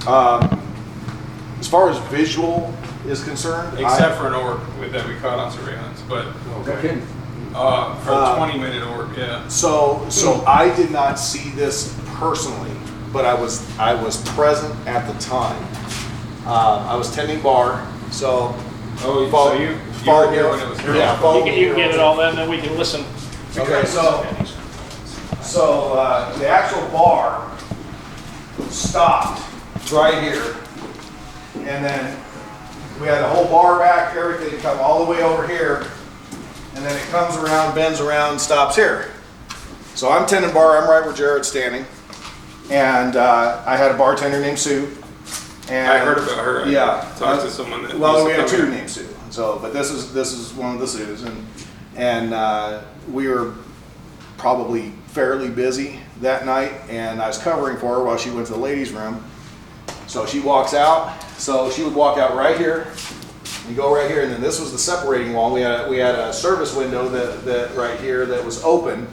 As far as visual is concerned, Except for an orb that we caught on surveillance, but Okay. for a 20-minute orb, yeah. So I did not see this personally, but I was present at the time. I was tending bar, so. Oh, follow- so you follow were here me- when it was here? Yeah, follow You me can here. get it all then we can listen. Okay, so the actual bar stopped right here, and then we had the whole bar back, everything come all the way over here, and then it comes around, bends around, stops here. So I'm tending bar, I'm right where Jared's standing, and I had a bartender named Sue. And I heard about her. Yeah, I talked to someone that. well, used we to had come two here. named Sue. So, but this is one of the Sues, and we were probably fairly busy that night, and I was covering for her while she went to the ladies' room. So she walks out. So she would walk out right here, and go right here, and then this was the separating wall. We had a service window that right here that was open,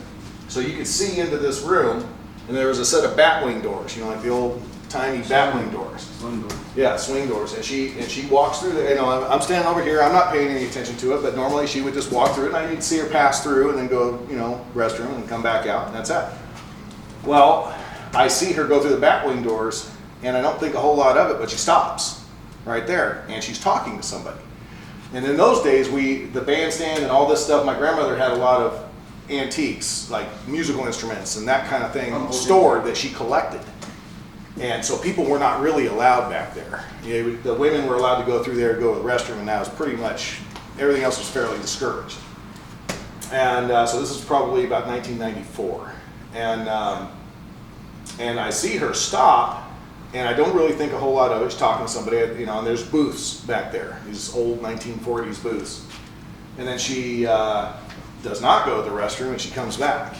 so you could see into this room, and there was a set of batwing doors, you know, like the old tiny batwing doors. Swing door. Yeah, swing doors, and she walks through the, you know, I'm standing over here, I'm not paying any attention to it, but normally she would just walk through it, and I'd see her pass through and then go, you know, restroom and come back out, and that's it. Well, I see her go through the batwing doors, and I don't think a whole lot of it, but she stops right there, and she's talking to somebody. And in those days, the bandstand and all this stuff, my grandmother had a lot of antiques, like musical instruments and that kind of thing stored that she collected. And so people were not really allowed back there. You know, the women were allowed to go through there, go to the restroom, and that was pretty much, everything else was fairly discouraged. And so this is probably about 1994. And I see her stop, and I don't really think a whole lot of it. She's talking to somebody, you know, and there's booths back there, these old 1940s booths. And then she does not go to the restroom, and she comes back.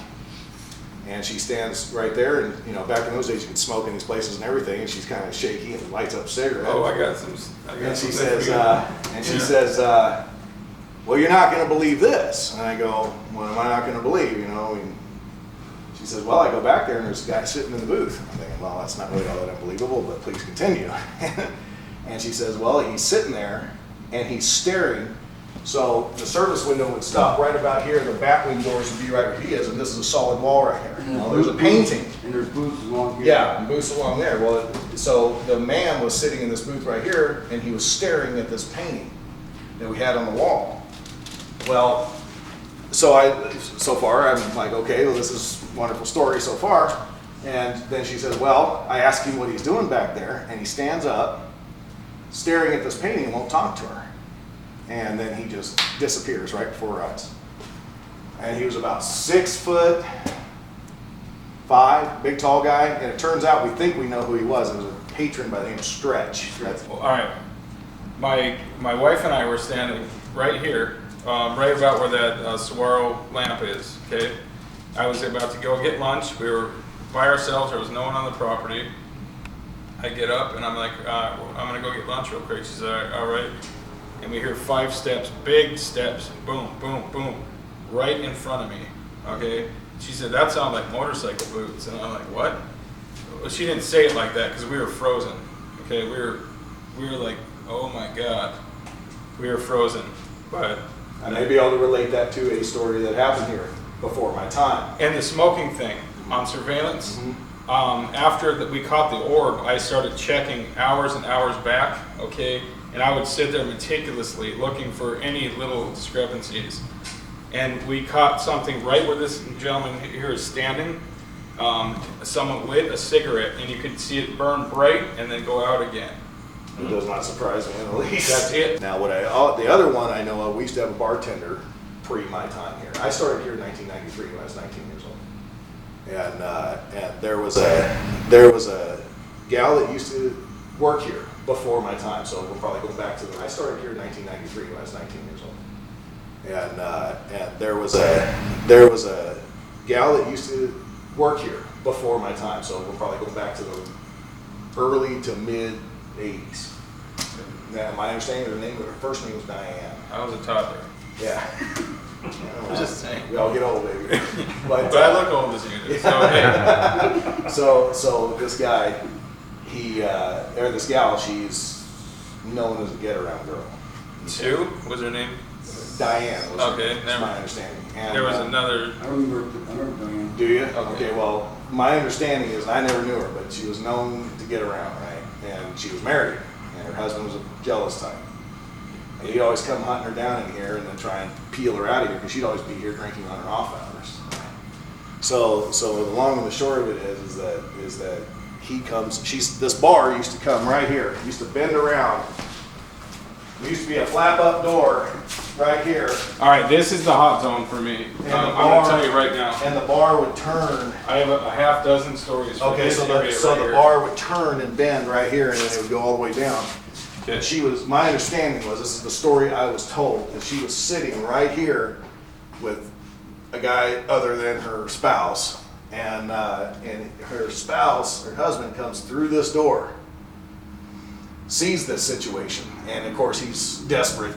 And she stands right there, and you know, back in those days, you could smoke in these places and everything. And she's kind of shaky and lights up a cigarette. Oh, I got some. And she says, "Well, you're not going to believe this." And I go, "What am I not going to believe?" You know. And she says, "Well, I go back there, and there's a guy sitting in the booth." I'm thinking, "Well, that's not really all that unbelievable, but please continue." And she says, "Well, he's sitting there, and he's staring." So the service window would stop right about here, and the batwing doors would be right where he is, and this is a solid wall right here. Well, there's a painting. And there's booths along here. Yeah, and booths along there. Well, so the man was sitting in this booth right here, and he was staring at this painting that we had on the wall. Well, so far, I'm like, okay, well, this is a wonderful story so far. And then she says, well, I asked him what he's doing back there, and he stands up, staring at this painting and won't talk to her. And then he just disappears right before our eyes. And he was about 6'5", big tall guy. And it turns out we think we know who he was. It was a patron by the name of Stretch. Well, all right. My wife and I were standing right here, right about where that saguaro lamp is. Okay. I was about to go get lunch. We were by ourselves. There was no one on the property. I get up and I'm like, I'm gonna go get lunch real quick. She said, all right. And we hear 5 steps, big steps, boom, boom, boom, right in front of me, okay? She said, that sounded like motorcycle boots. And I'm like, what? Well, she didn't say it like that because we were frozen, okay? We were like, oh my God, we were frozen. But I may be able to relate that to a story that happened here before my time. And the smoking thing on surveillance, after that we caught the orb, I started checking hours and hours back, okay? And I would sit there meticulously looking for any little discrepancies. And we caught something right where this gentleman here is standing. Someone lit a cigarette, and you could see it burn bright and then go out again. It does not surprise me in the least. That's it. Now, the other one I know of, we used to have a bartender pre my time here. I started here in 1993 when I was 19 years old. And there was a gal that used to work here before my time, so we'll probably go back to I started here in 1993 when I was 19 years old. And there was a gal that used to work here before my time, so we'll probably go back to the early to mid 80s. Now, my understanding of her first name was Diane. I was a toddler. Yeah. I'm just saying. We all get old, baby. But I look old as you do, so hey. So this guy, or this gal, she's known as a get-around girl. Sue was her name? Diane was Okay, her, that's my understanding. And, There was another. I remember Diane. Do you? Okay. Okay, well, my understanding is, I never knew her, but she was known to get around, right? And she was married, and her husband was a jealous type. And he'd always come hunting her down in here and then try and peel her out of here, because she'd always be here drinking on her off hours. So the long and the short of it is that he comes, this bar used to come right here, used to bend around. There used to be a flap up door right here. All right, this is the hot zone for me. I'm going to tell you right now. And the bar would turn. I have a half dozen stories. For Okay, this so area right the here. bar would turn and bend right here, and then it would go all the way down. Okay. And my understanding was, this is the story I was told, that she was sitting right here with a guy other than her spouse, and her spouse, her husband, comes through this door, sees this situation, and of course he's desperate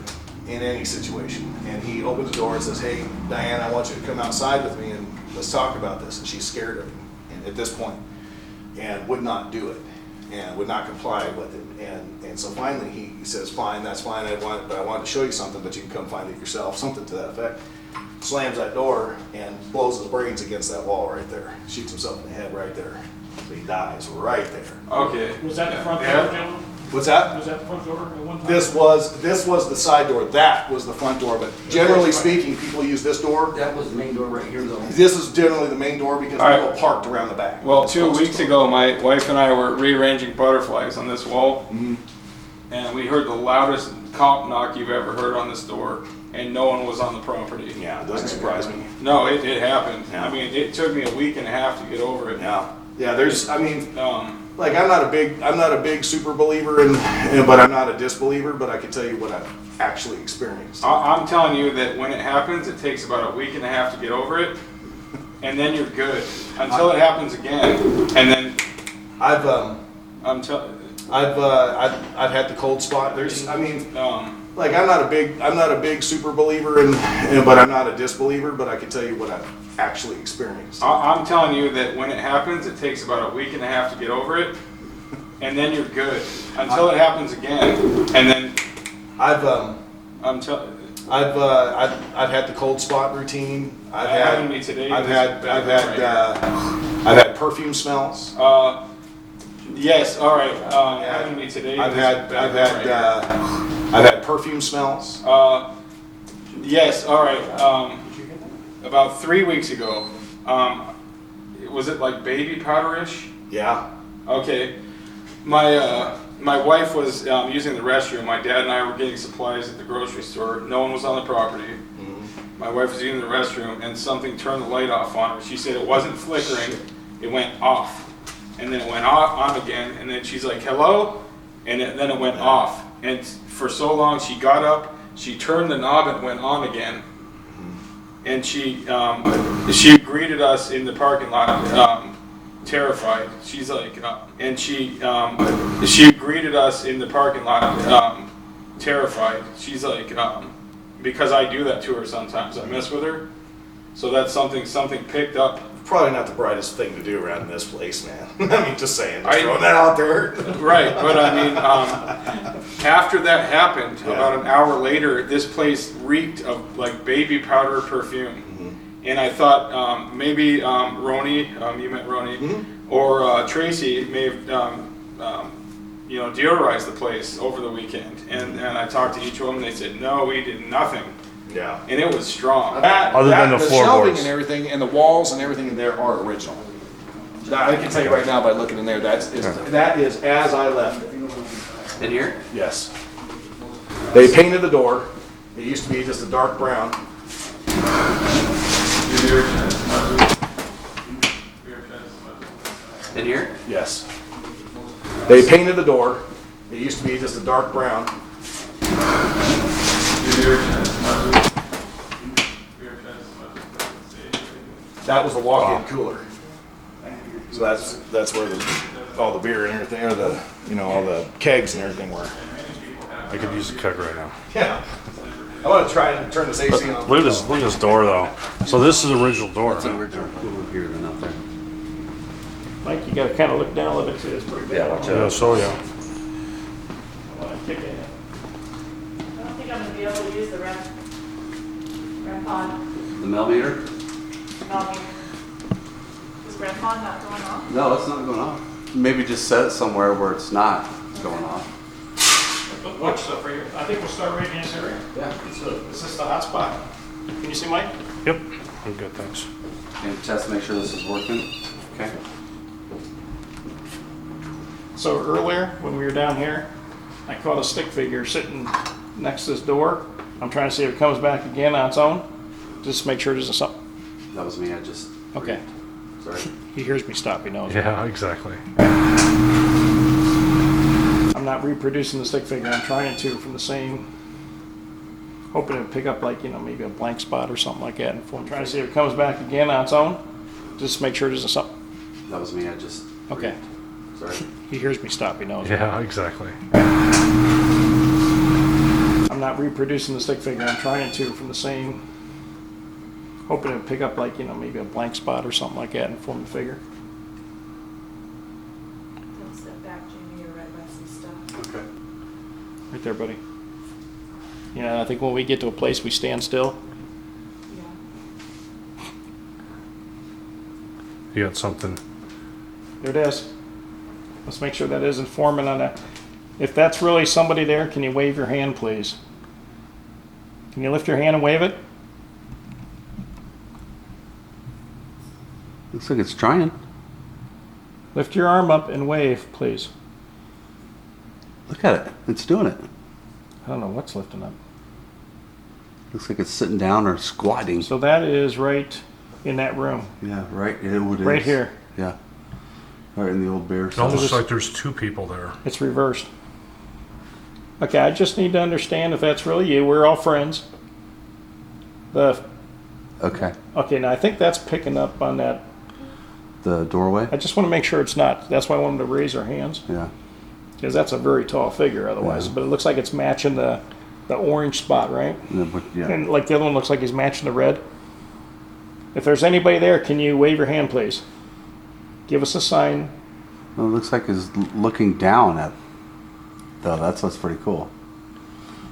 in any situation, and he opens the door and says, "Hey, Diane, I want you to come outside with me and let's talk about this." And she's scared of him, and at this point, and would not do it, and would not comply with it, and so finally he says, "Fine, that's fine. I wanted to show you something, but you can come find it yourself," something to that effect. Slams that door and blows his brains against that wall right there. Shoots himself in the head right there. So he dies right there. Okay. Was that the front door, Yeah. gentlemen? What's that? Was that the front door at one time? This was the side door. That was the front door. But generally speaking, people use this door. That was the main door right here though. This is generally the main door because All right. people parked around the back. Well, It's 2 closest weeks door. ago, my wife and I were rearranging butterflies on this wall, and we heard the loudest cop knock you've ever heard on this door, and no one was on the property. Yeah, it doesn't surprise me. No, it happened. Yeah. I mean, it took me a week and a half to get over it. Yeah, there's, I mean, Like, I'm not a big super believer but I'm not a disbeliever, but I can tell you what I've actually experienced. I'm telling you that when it happens, it takes about a week and a half to get over it, and then you're good until it happens again, and then I've had the cold spot. There's, I mean, like I'm not a big super believer but I'm not a disbeliever, but I can tell you what I've actually experienced. I'm telling you that when it happens, it takes about a week and a half to get over it, and then you're good until it happens again, and then I've had the cold spot routine. I've having me today. had perfume smells. Yes, all right. Having me today. I've had perfume smells. Yes, all right. About 3 weeks ago, was it like baby powderish? Yeah. Okay. My wife was using the restroom. My dad and I were getting supplies at the grocery store. No one was on the property. Mm-hmm. My wife was using the restroom, and something turned the light off on her. She said it wasn't flickering. It went off. And then it went on again. And then she's like, "Hello?" And then it went off. And for so long, she got up, she turned the knob, and it went on again. And she greeted us in the parking lot, terrified. She's like, and she greeted us in the parking lot, terrified. She's like, because I do that to her sometimes. I mess with her, so that's something picked up. Probably not the brightest thing to do around this place, man. I mean, just saying, just throwing that out there. Right, but I mean, after that happened, about an hour later, this place reeked of like baby powder perfume. And I thought maybe Roni, you met Roni, or Tracy may have, deodorized the place over the weekend. And I talked to each of them, and they said, no, we did nothing. Yeah. And it was strong. Other than the shelving floorboards. and everything, and the walls and everything in there are original. I can tell you right now by looking in there, that is as I left it. In here? Yes. They painted the door. It used to be just a dark brown. In here? Yes. They painted the door. It used to be just a dark brown. That was the walk-in cooler. So that's where all the beer and everything, or all the kegs and everything were. I could use a cook right now. Yeah. I want to try and turn this AC on. Look at this door though. So this is the original door. It's an original cooler here than up there. Mike, you gotta kind of look down a little bit, too, it's pretty bad. Yeah, watch Yeah, out. so yeah. I wanna kick it in. I don't think I'm gonna be able to use the REM pod. The millimeter? Not here. Is REM pod not going off? No, it's not going off. Maybe just set it somewhere where it's not going off. Watch stuff right here. I think we'll start right in this area. Yeah. So, is this the hot spot? Can you see Mike? Yep. I'm good, thanks. And test, make sure this is working. Okay. So earlier, when we were down here, I caught a stick figure sitting next to this door. I'm trying to see if it comes back again on its own. Just make sure there's something. That was me. I just. Okay. Sorry. He hears me stop, he knows. Yeah, exactly. I'm not reproducing the stick figure. I'm trying to from the same, hoping to pick up like, maybe a blank spot or something like that. And I'm trying to see if it comes back again on its own. Just make sure there's something. That was me. I just. Okay. Sorry. He hears me stop, he knows. Yeah, exactly. I'm not reproducing the stick figure. I'm trying to from the same, hoping to pick up like, maybe a blank spot or something like that and form the figure. Don't step back, Jamie, you're right by some stuff. Okay. Right there, buddy. Yeah, I think when we get to a place we stand still. Yeah. You got something. There it is. Let's make sure that is informant on that. If that's really somebody there, can you wave your hand, please? Can you lift your hand and wave it? Looks like it's trying. Lift your arm up and wave, please. Look at it. It's doing it. I don't know what's lifting up. Looks like it's sitting down or squatting. So that is right in that room, Yeah, right. It is. right here. Yeah. Right in the old bear. It almost just- like there's two people there. It's reversed. Okay, I just need to understand if that's really you. We're all friends. Okay. Okay, now I think that's picking up on that. The doorway. I just want to make sure it's not. That's why I wanted to raise our hands, Yeah. because that's a very tall figure otherwise. Yeah. But it looks like it's matching the orange spot, right? Yeah. And like the other one looks like he's matching the red. If there's anybody there, can you wave your hand, please? Give us a sign. Well, it looks like he's looking down at. Though that's what's pretty cool.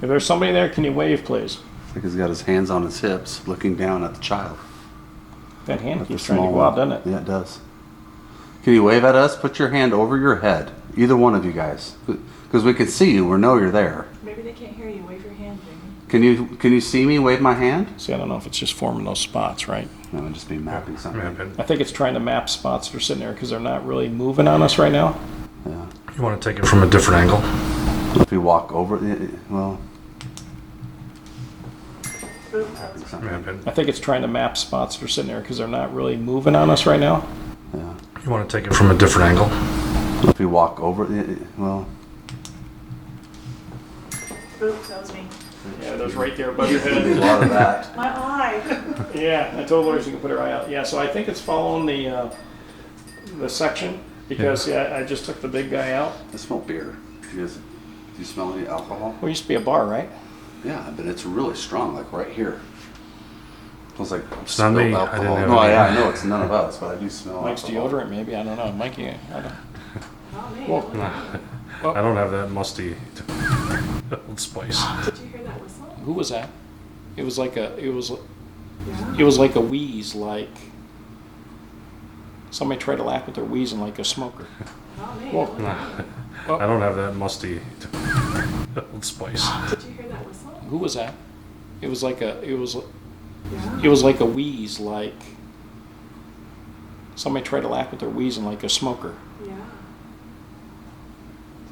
If there's somebody there, can you wave, please? Looks like he's got his hands on his hips, looking down at the child. That hand With the keeps trying to small go out, one. doesn't it? Yeah, it does. Can you wave at us? Put your hand over your head. Either one of you guys, because we can see you. We know you're there. Maybe they can't hear you. Wave your hand, Jamie. Can you see me? Wave my hand. See, I don't know if it's just forming those spots, right? No, it'd just be mapping something. Mapping. I think it's trying to map spots that are sitting there because they're not really moving on us right now. Yeah. You want to take it from a different angle? If you walk over, well. Boom, that was Something. Mapping. I think it's trying to map spots that are sitting there because they're not really moving on us right now. Yeah. You want to take it from a different angle? If you walk over, well. boom, that was me. Yeah, those right there above your There'd be a head. lot of that. My eye. Yeah, I told Lori she can put her eye out. Yeah, so I think it's following the section because yeah, I just took the big guy out. I smell beer. Do you smell any alcohol? Well, it used to be a bar, right? Yeah, but it's really strong, like right here. Smells like not spilled me. I alcohol. didn't have No, any. I know it's none of us, but I do smell Mike's alcohol. deodorant, maybe. I don't know. Mikey, I don't. Not me. Well, I don't have that musty Old Spice. Did you hear that whistle? who was that? It was like a. It was. Yeah. It was like a wheeze, like somebody tried to laugh, but they're wheezing like a smoker. Not me. Well, I don't have that musty Old Spice. Did you hear that whistle? who was that? It was like a. It was. Yeah. It was like a wheeze, like somebody tried to laugh, but they're wheezing like a smoker. Yeah.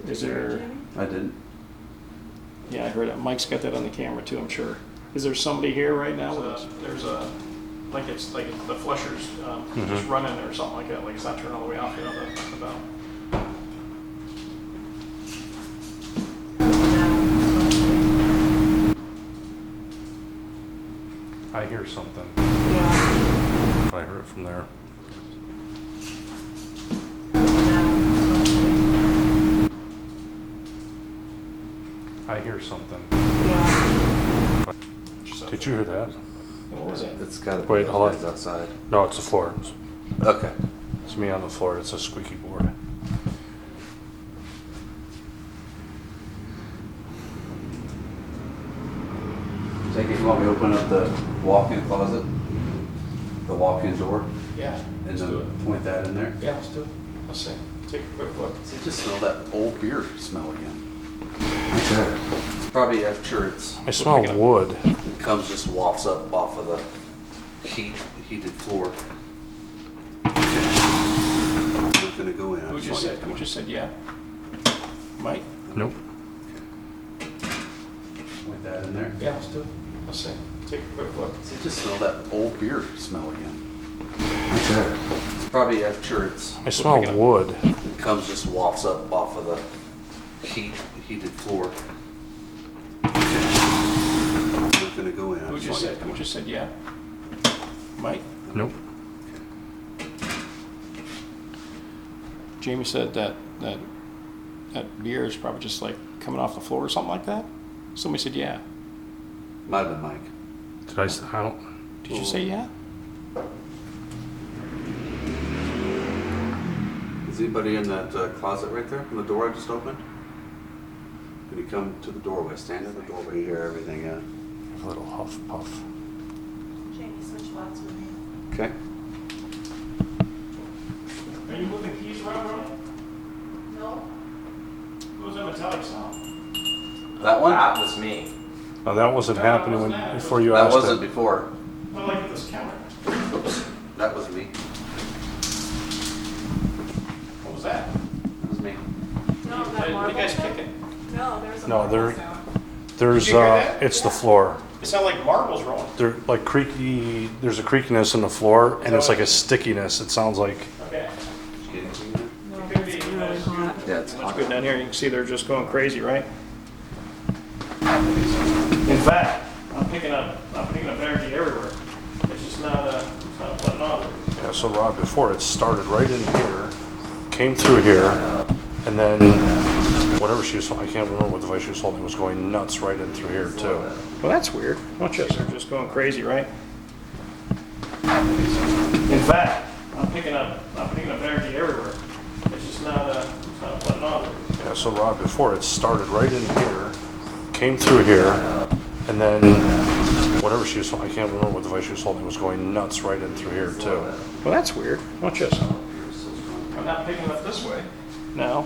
Did Is you hear it, there- Jamie? I didn't. Yeah, I heard it. Mike's got that on the camera too, I'm sure. Is there somebody here right now with us? There's a, like it's like the flusher's just running or something like that, like it's not turning all the way off, the bell. I hear something. Yeah. I heard it from there. I hear something. Yeah. Did you hear that? What was that? It's got to Wait, hold on. outside. No, it's the floor. Okay. It's me on the floor. It's a squeaky board. Take it, you want me to open up the walk-in closet? The walk-in door? Yeah. And Let's do then it. point that in there? Yeah, let's do it. Let's see. Take a quick look. I just smell that old beer smell again. Okay. Probably after it's, I smell wood. it comes just wafts up off of the heated floor. I'm not gonna go in. Who just said yeah? Mike? Nope. Point that in there. Yeah, let's do it. Let's see. Take a quick look. I just smell that old beer smell again. Okay. Probably after it's, I smell wood. it comes just wafts up off of the heated floor. I'm not gonna go in. Who just said yeah? Mike? Nope. Jamie said that beer is probably just like coming off the floor or something like that. Somebody said yeah. Might have been Mike. Did I? I don't. Did you say yeah? Is anybody in that closet right there in the door I just opened? Can you come to the doorway? Stand in the doorway. You hear everything, yeah. A little huff puff. Jamie, switch lots with me. Okay. Are you moving keys around, Ronnie? No? What was that metallic sound? That one? That was me. Oh, that wasn't No, happening wasn't when that. before you That asked wasn't it. before. I like this camera. Oops. That was me. What was that? That was me. No, What that are you marble guys sound? kicking? No, there's a No, marble there- sound. There's Did you hear that? it's the floor. It sounded like marbles rolling. There like creaky. There's a creakiness in the floor, and it's like a stickiness. It sounds like. Okay. No, It could be. it's really hot. Yeah, it's It's hot. good down here. You can see they're just going crazy, right? In fact, I'm picking up energy everywhere. It's just not letting on. Yeah. So Rob, before it started right in here, came through here, and then whatever she was. I can't remember what device she was holding. Was going nuts right in through here too. Well, that's weird. Watch this. They're just going crazy, right? In fact, I'm picking up energy everywhere. It's just not letting on. Yeah. So Rob, before it started right in here, came through here, and then whatever she was. I can't remember what device she was holding. Was going nuts right in through here too. Well, that's weird. Watch this. I'm not picking up this way. No.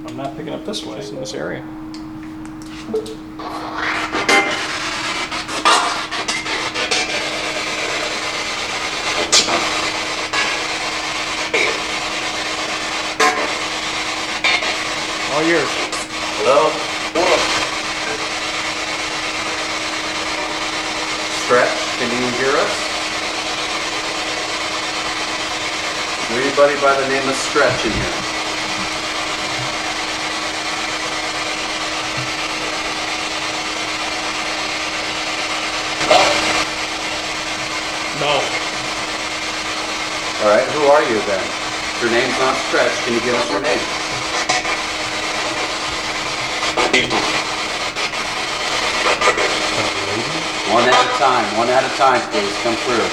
I'm not picking up this way in this area. All yours. Hello? Stretch, can you hear us? Is there anybody by the name of Stretch in here? No. All right, who are you then? Your name's not Stretch. Can you give us your name? One at a time, please. Come through.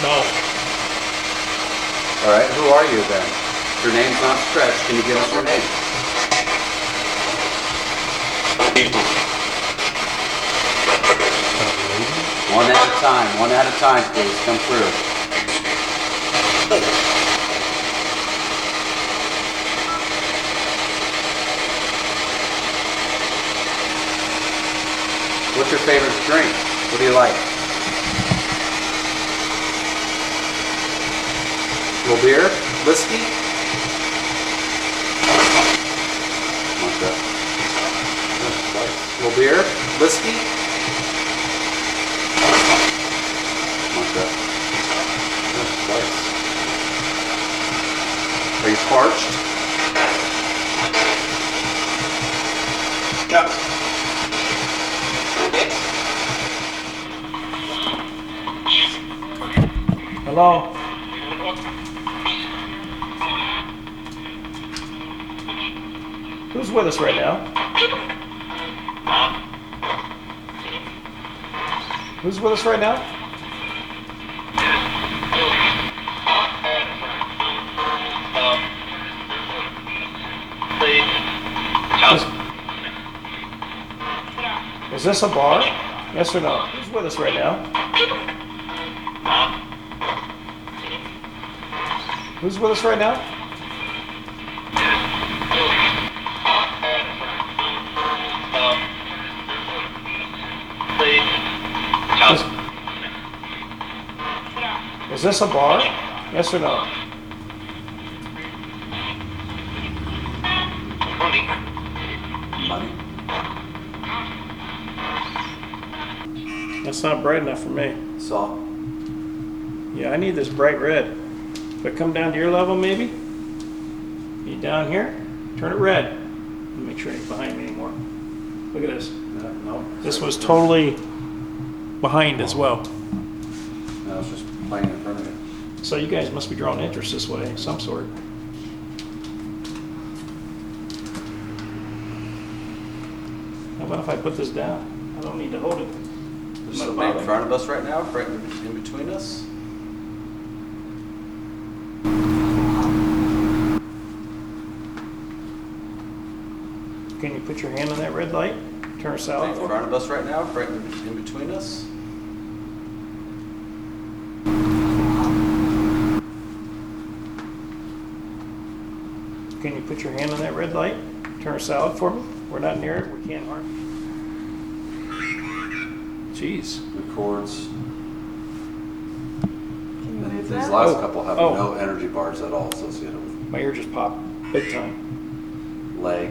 No. All right, who are you then? Your name's not Stretch. Can you give us your name? One at a time, please. Come through. What's your favorite drink? What do you like? Little beer? Whiskey? Like that. Little beer? Whiskey? Like that. Are you parched? Yeah. Hello? Who's with us right now? Who's with us right now? Is this a bar? Yes or no? Who's with us right now? Who's with us right now? Is this a bar? Yes or no? Money? That's not bright enough for me. Saw? Yeah, I need this bright red. But come down to your level, maybe? You down here? Turn it red. Make sure it ain't behind me anymore. Look at this. No. This was totally behind as well. No, it's just playing in front of you. So you guys must be drawing interest this way, some sort. How about if I put this down? I don't need to hold it. There's somebody in front of us right now, right in between us. Can you put your hand on that red light? Turn it south. In front of us right now, right in between us. Can you put your hand on that red light? Turn it south for me. We're not near it. We can't harm you. Jeez. Records. Can you move These that? last Oh. couple have Oh. no energy bars at all associated with My ear just popped big time. leg.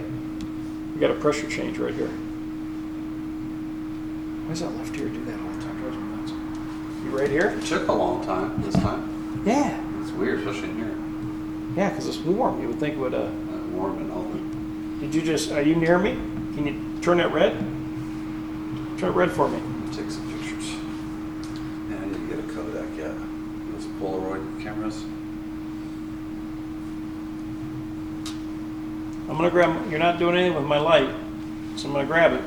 We got a pressure change right here. Why does that left ear do that all the time? Drives me nuts. You right here? It took a long time this time. Yeah. It's weird, especially in here. Yeah, because it's warm. You would think it would, Warm and all. did you just, are you near me? Can you turn that red? Turn it red for me. Take some pictures. Yeah, I need to get a Kodak yet. Those Polaroid cameras. I'm gonna grab, you're not doing anything with my light, so I'm gonna grab it.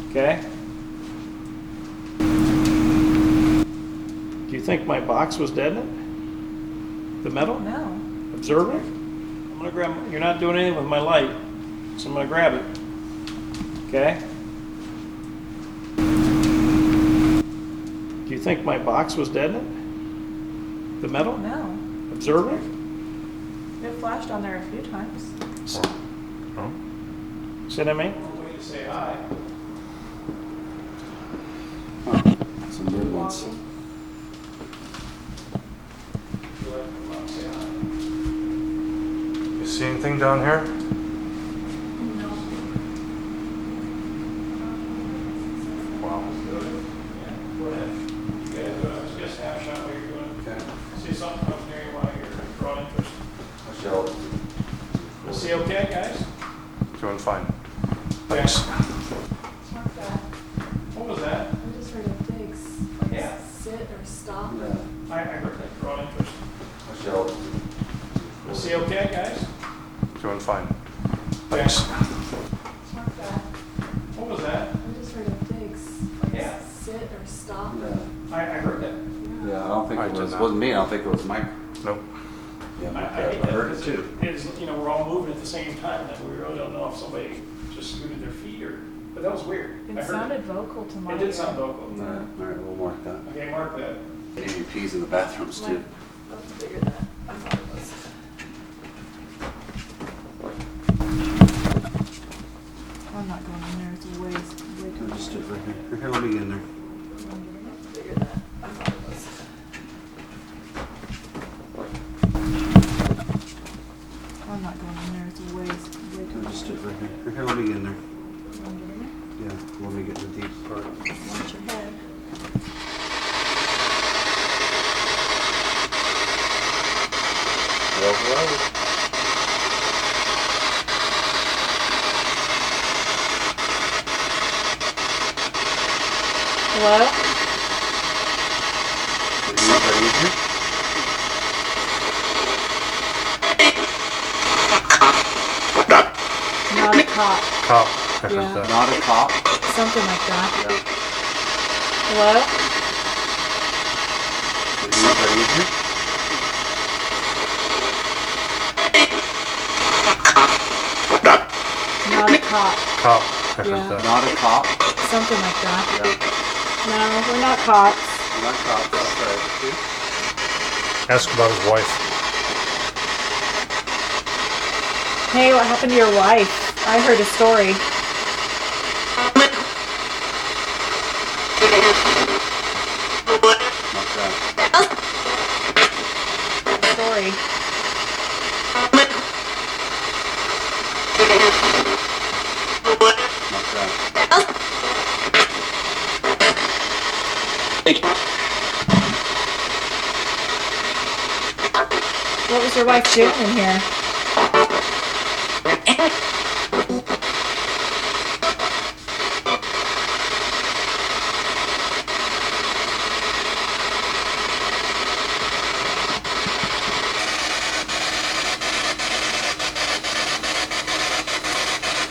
Okay? Do you think my box was dead in it? The metal? No. Observer? I'm gonna grab, you're not doing anything with my light, so I'm gonna grab it. Okay? Do you think my box was dead in it? The metal? No. Observer? It flashed on there a few times. Oh. See what I mean? Way to say hi. Some weird ones. You see anything down here? Wow. Go ahead. You guys get a snapshot while you're doing it. Okay. See something up near you while you're drawing interest. I shall. See okay, guys? Doing fine. Thanks. Mark that. What was that? I just heard a big Yeah. sit or stop. Yeah. I heard that drawing interest. I shall. See okay, guys? Doing fine. Thanks. Mark that. What was that? I just heard a big Yeah. sit or stop. Yeah. I heard that. Yeah, I don't think I it did was. not. Wasn't me. I don't think it was Mike. Nope. Yeah, I Mike. hate I that heard it because too. it's, you know, we're all moving at the same time, and we really don't know if somebody just scooted their feet or, but that was weird. I It heard sounded vocal to my It did ear. sound vocal. All right, we'll mark that. Okay, mark that. AVPs in the bathrooms too. Let's figure that. I thought it was. I'm not going in there. It's way too much. Just do it right here. Here, let me get in there. Figure that. I thought it was. I'm not going in there. It's way too much. Just do it right here. Here, let me get in there. You wanna get in there? Yeah, let me get in the deep part. Watch your head. Hello? Is anybody in here? cop. Cop. I heard Yeah. that. Not a cop? Something like that. Yeah. Hello? Is anybody in here? Not a cop. Cop. I heard Yeah. that. Not a cop? Something like that. Yeah. No, we're not cops. Not cops, that's right. See? Ask about his wife. Hey, what happened to your wife? I heard a story. Not that. Story. Not that. What was your wife doing in here?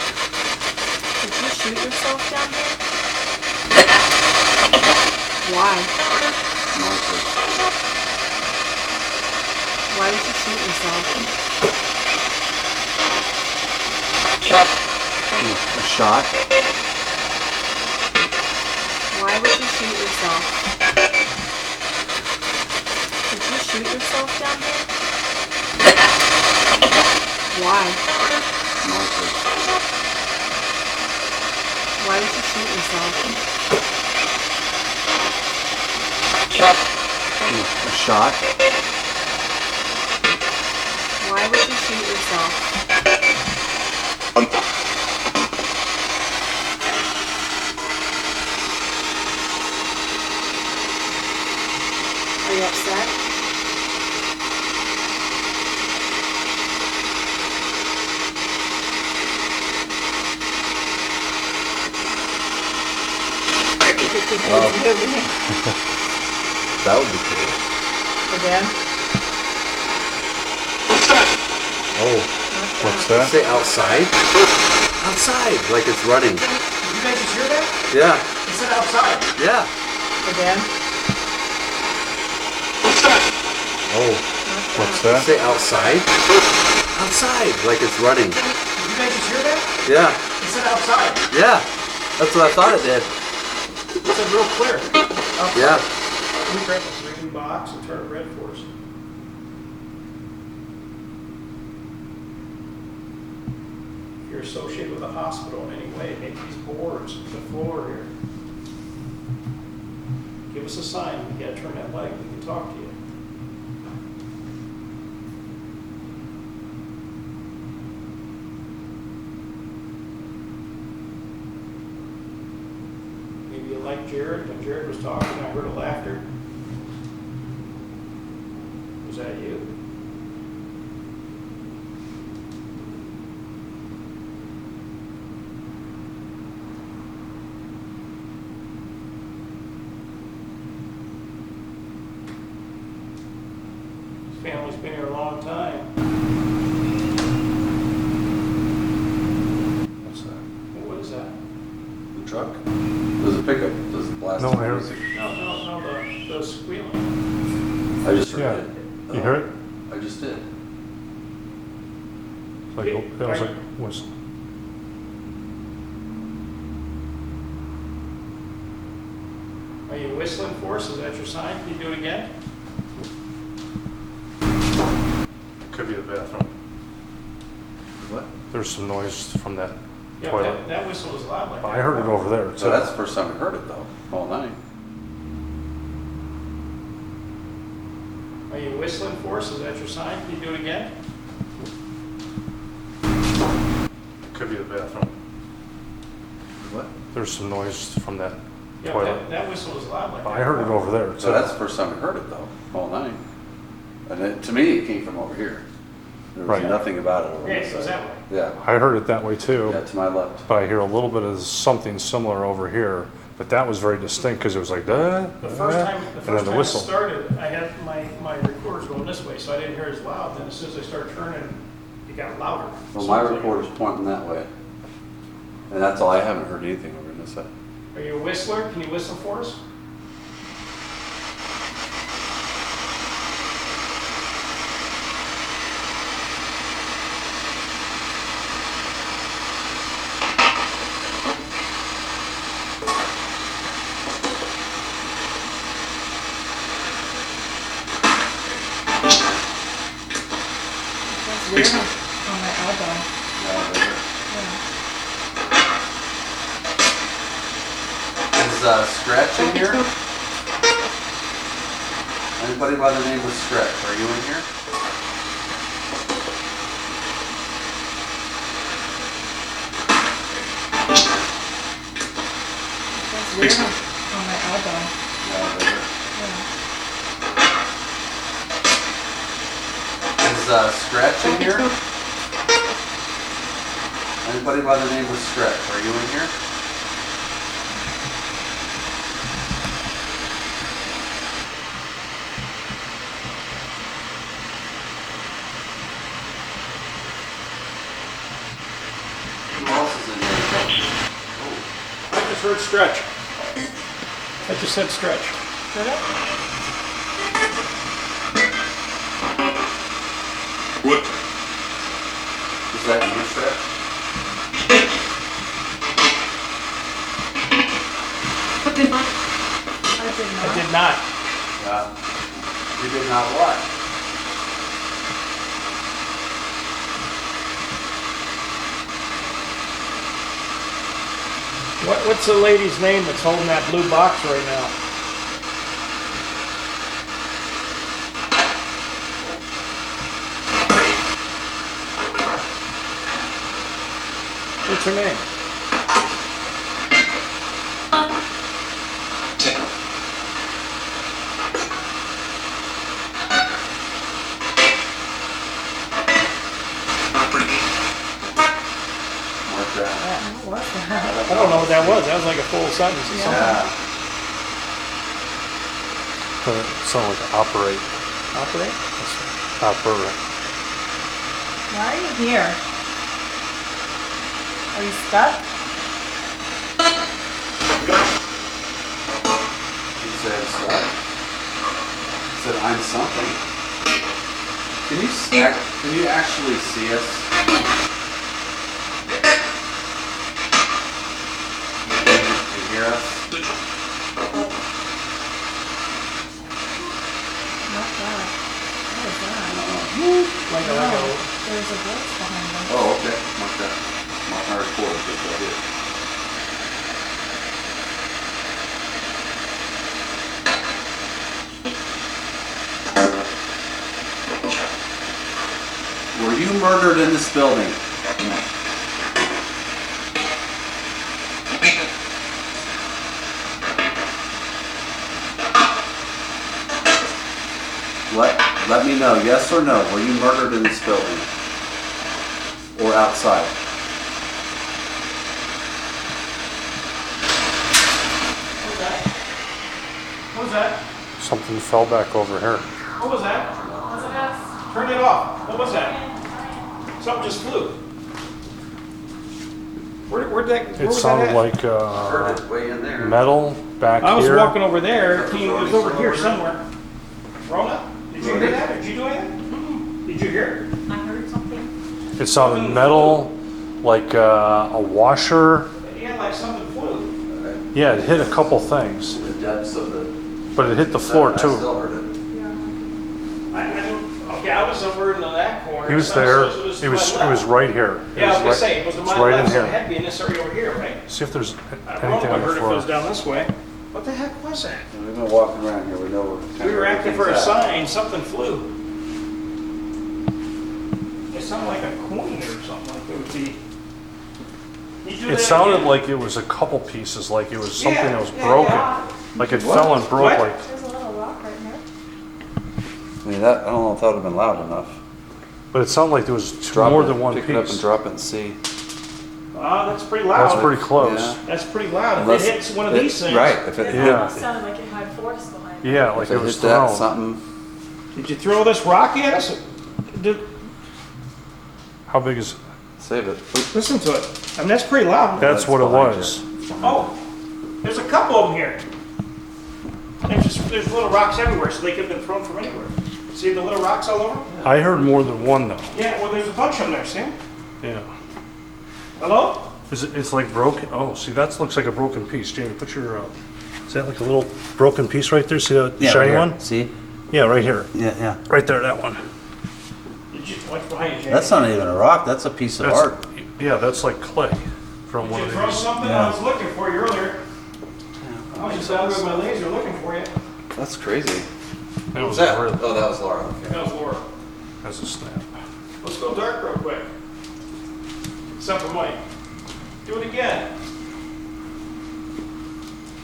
Did you shoot yourself down here? Why? Marker. Why did you shoot yourself? A shot? Why would you shoot yourself? Did you shoot yourself down here? Why? Marker. Why did you shoot yourself? A shot? Why would you shoot yourself? Are you upset? That would be cool. Again? Oh, what's that? Say outside? Outside, like it's running. You guys just hear that? Yeah, It said outside. yeah. Again? Oh, what's that? Say outside? Outside, like it's running. You guys just hear that? Yeah, It said outside. yeah. That's what I thought it did. It said real clear. Outside. Yeah. Let me grab this reading box and turn it red for us. If you're associated with a hospital in any way, make these boards, the floor here. Give us a sign. We gotta turn that light. We can talk to you. Maybe you like Jared. When Jared was talking, I heard a laughter. Was that you? His family's been here a long time. What's that? What is that? The truck? There's a pickup. Does it blast? No, I heard it. No, the squealing. I just Yeah. heard it. You heard it? I just did. It's like, it was like whistle. Are you whistling for us? Is that your sign? Can you do it again? Could be the bathroom. What? There's some noise from that Yeah, toilet. that whistle was loud like that. I heard it over there So too. that's the first time I heard it though, all night. Are you whistling for us? Is that your sign? Can you do it again? Could be the bathroom. What? There's some noise from that Yeah, toilet. that whistle was loud like that. I heard it over there too. So that's the first time I heard it though, all night. And it, to me, it came from over here. There was Right. nothing about it over Yeah, this it was side. that way. Yeah, I heard it that way too, yeah, to my left. but I hear a little bit of something similar over here. But that was very distinct because it was like, The first time, and then it the whistle. started, I had my recorders going this way, so I didn't hear as loud. Then as soon as I started turning, it got louder. Well, So my it was like- recorder's pointing that way. And that's all, I haven't heard anything over in this side. Are you a whistler? Can you whistle for us? That's weird on my elbow. Yeah. Is Scratch in here? Anybody by the name of Scratch, are you in here? That's weird on my elbow. Yeah. Is Scratch in here? Anybody by the name of Scratch, are you in here? Who else is in here? I just heard stretch. I just said stretch. Did it? What? Is that you, Scratch? I did not. You did not what? What's the lady's name that's holding that blue box right now? What's her name? Mark that. What was that? I don't know what that was. That was like a full sentence or something. Yeah. But it sounded like operate. Operate? Operate. Why are you here? Are you stuck? He said, he said, I'm something. Can you actually see us? Can you hear us? Not that. What is that? Like No, there's a voice behind them. Oh, okay. Mark that. Mark our record. That's what I did. Were you murdered in this building? Let me know, yes or no, were you murdered in this building? Or outside? What was that? What was that? Something fell back over here. What was that? Was it us? Turn it off. What was that? Something just flew. Where'd that? Where It was sounded that at? like Heard it way in there. metal back I was here. walking over there. It was over here somewhere. Rona, did you hear that? Did you do anything? Did you hear it? I heard something. It sounded metal, like a washer. Yeah, like something flew. Yeah, it hit a couple things, The depths of the. but it hit the floor I too. still heard it. Okay, I was over in that corner. He was so there. it was It was to my left. right here. Yeah, I was gonna right, say, it was to it's my right left, in so it here. had to be in this area over here, right? See if there's I don't know, anything I on the heard it goes floor. down this way. What the heck was that? We've been walking around here, we know where. We were acting for a sign, something flew. It sounded like a coin or something, like it would be. You do It that sounded again? like it was a couple pieces, like it was something Yeah, that was yeah, broken. Yeah. Like it fell and broke. What? Like There's a little rock right here. I mean, that, I don't know if that would have been loud enough. but it sounded like there was more than one Pick it up and piece. drop it and see. That's pretty loud. That's pretty close. Yeah. That's pretty loud. Unless If it hits one of it- these things. Right, if it It hit, Yeah. almost sounded like it had force behind it. Yeah, like if it it was hit that, thrown. something, Did you throw this rock at us? Did, How big is? Save it. Listen to it. I mean, that's pretty loud. That's what it was. Oh, there's a couple of them here. There's little rocks everywhere, so they could have been thrown from anywhere. See the little rocks all over? I heard more than one though. Yeah, well, there's a bunch of them there, see? Yeah. Hello? It's like broken. Oh, see, that looks like a broken piece. Jamie, put your. Is that like a little broken piece right there? See that shiny one? See? Yeah, right here. Yeah. Right there, that one. What's behind you, Jamie? That's not even a rock. That's a piece of That's, art. yeah, that's like clay from Did one you of throw these. something? Yeah. I was looking for you earlier. I was just out with my laser looking for you. That's crazy. It was that? really. Oh, that was Laura. Okay. That was Laura. That's a snap. Let's go dark real quick. Except for Mike. Do it again.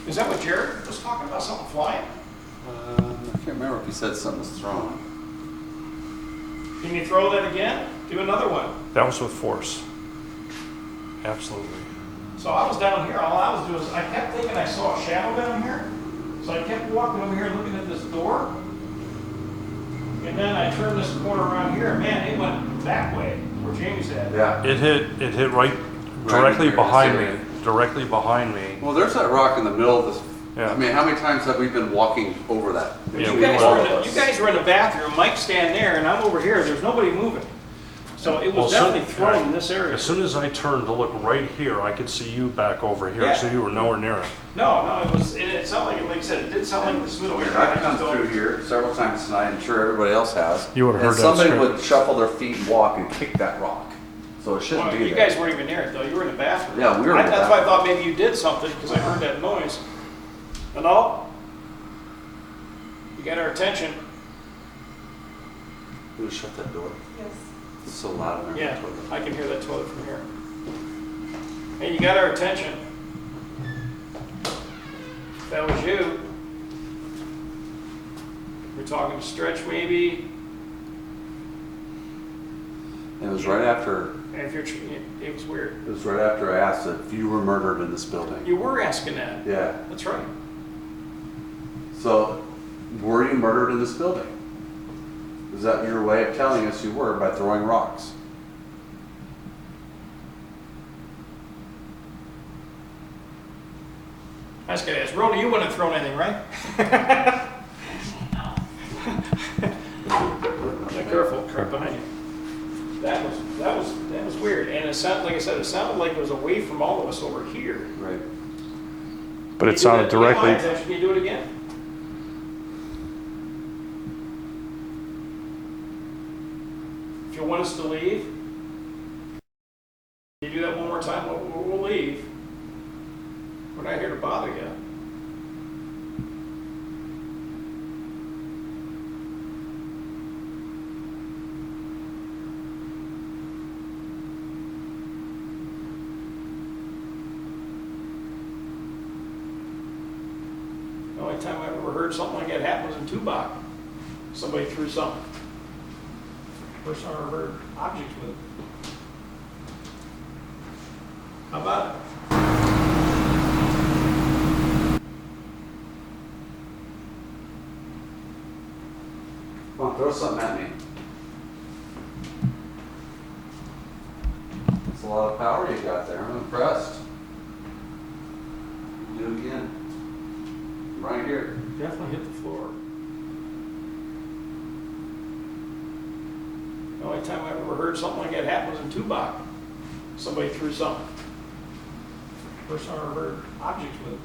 Is that what Jared was talking about? Something flying? I can't remember if he said something was thrown. Can you throw that again? Do another one. That was with force. Absolutely. So I was down here. All I was doing is I kept thinking I saw a shadow down here. So I kept walking over here looking at this door. And then I turned this corner around here. Man, it went that way where Jamie's at. Yeah. It hit right directly here, behind this me. Directly behind me. Well, there's that rock in the middle of this. Yeah. I mean, how many times have we been walking over that? Yeah, You we guys, were. you guys were in the bathroom. Mike's standing there, and I'm over here. There's nobody moving. So it was Well, definitely thrown in this area. As soon as I turned to look right here, I could see you back over here, Yeah. so you were nowhere near it. No, it was. It sounded like I said, it did sound like this middle area. I've come through here several times tonight. I'm sure everybody else has. You would've And heard that somebody scream. would shuffle their feet and walk and kick that rock. So it shouldn't Well, be you there. guys weren't even near it though. You were in the bathroom. Yeah, we were in the That's why I bathroom. thought maybe you did something because I heard that noise. Hello? You got our attention. Who shut that door? Yes. It's so loud in there. Yeah, I can hear that toilet from here. Hey, you got our attention. If that was you. We're talking to Stretch maybe. It was right after. And if you're, it was weird. It was right after I asked if you were murdered in this building. You were asking that. Yeah. That's right. So, were you murdered in this building? Is that your way of telling us you were by throwing rocks? I was gonna ask, Rhoda, you wouldn't have thrown anything, right? Be careful, right behind you. That was weird, and it sounded, like I said, it sounded like it was away from all of us over here. Right. But You it do sounded that- you got my directly. attention. Can you do it again? If you want us to leave, you do that one more time, we'll leave. We're not here to bother you. The only time I ever heard something like that happen was in Tubac. Somebody threw something. First time I ever heard objects with it. How about it? Come on, throw something at me. That's a lot of power you got there. I'm impressed. Do it again. Right here. Definitely hit the floor. The only time I ever heard something like that happen was in Tubac. Somebody threw something. First time I ever heard objects with it.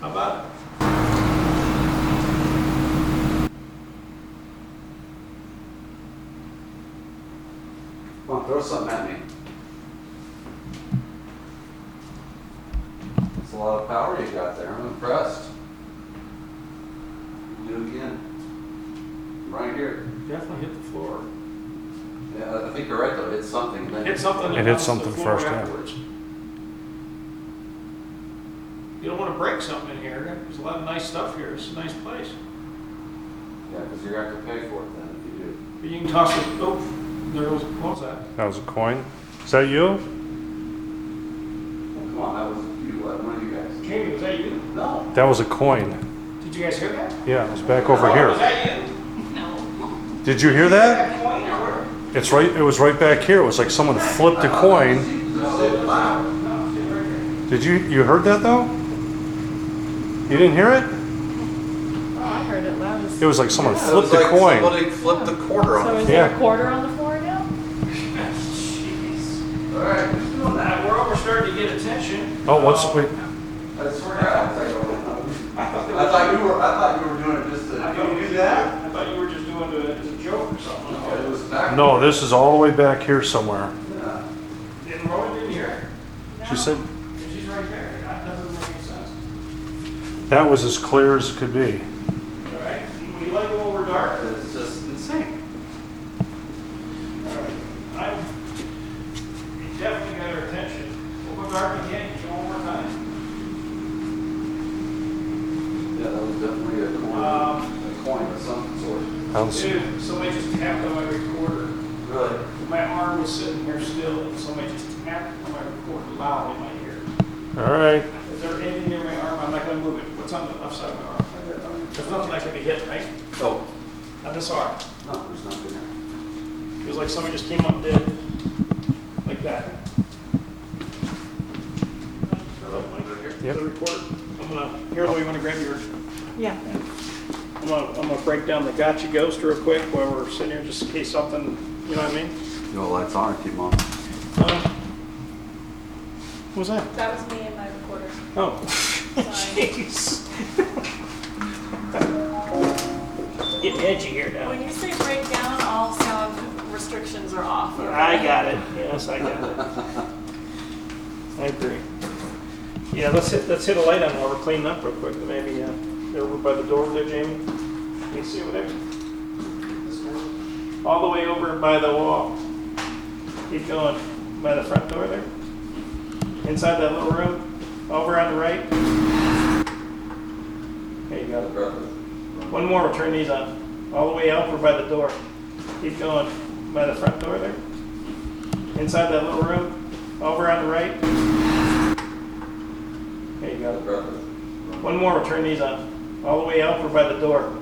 How about it? Come on, throw something at me. That's a lot of power you got there. I'm impressed. Do it again. Right here. Definitely hit the floor. Yeah, I think you're right though. Hit something. And then Hit something. It and hit bounce to the something floor first, yeah. afterwards. You don't want to break something in here. There's a lot of nice stuff here. It's a nice place. Yeah, because you're going to have to pay for it then if you do. But you can toss it. Oh, there goes. What was that? That was a coin. Is that you? Well, come on, that was you. One of you guys. Jamie, was that you? No. That was a coin. Did you guys hear that? Yeah, it was back over Oh, here. was that you? Did you hear that? That coin or where? It's right, it was right back here. It was like someone flipped a coin. Did you heard that though? You didn't hear it? Oh, I heard it loud as. It was like someone It was flipped a like coin. somebody flipped the quarter So on. is there Yeah. a quarter on the floor now? Jeez. All right. Doing that, we're starting to get attention. Oh, what's, wait, I swear to God, I thought you were doing it just to. I thought you did that. I thought you were just doing it as a joke or something. It was back. no, this is all the way back here somewhere. Yeah. Didn't Rowan didn't hear it? She said She's right there. That doesn't make any sense. that was as clear as it could be. All right, when you like it over dark, It's just insane. all right. You definitely got her attention. We'll go dark again, you one more time. Yeah, that was definitely a coin of some sort. I don't see. Dude, somebody just tapped on my recorder. Really? My arm was sitting here still, and somebody just tapped on my recorder loud in my ear. All right. Is there anything near my arm? I'm not gonna move it. What's on the left side of my arm? There's nothing that can be hit, right? Oh, On this arm. no, there's nothing there. It was like somebody just came up and did like that. Yep. The report. Here, Louis, you wanna grab your, Yeah. I'm gonna break down the gotcha ghost real quick while we're sitting here, just in case something, you know what I mean? You know, lights on, keep them on. What was that? That was me and my recorder. Oh. Sorry. Jeez. Getting edgy here now. When you say break down, all sound restrictions are off. Okay? I got it. Yes, I got it. I agree. Yeah, let's hit a light on while we're cleaning up real quick. Maybe over by the door there, Jamie. Can you see whatever? All the way over by the wall. Keep going by the front door there. Inside that little room. Over on the right. There you go. One more. We'll turn these on. All the way over by the door. Keep going by the front door there. Inside that little room. Over on the right. There you go. One more, we'll turn these on. All the way over by the door.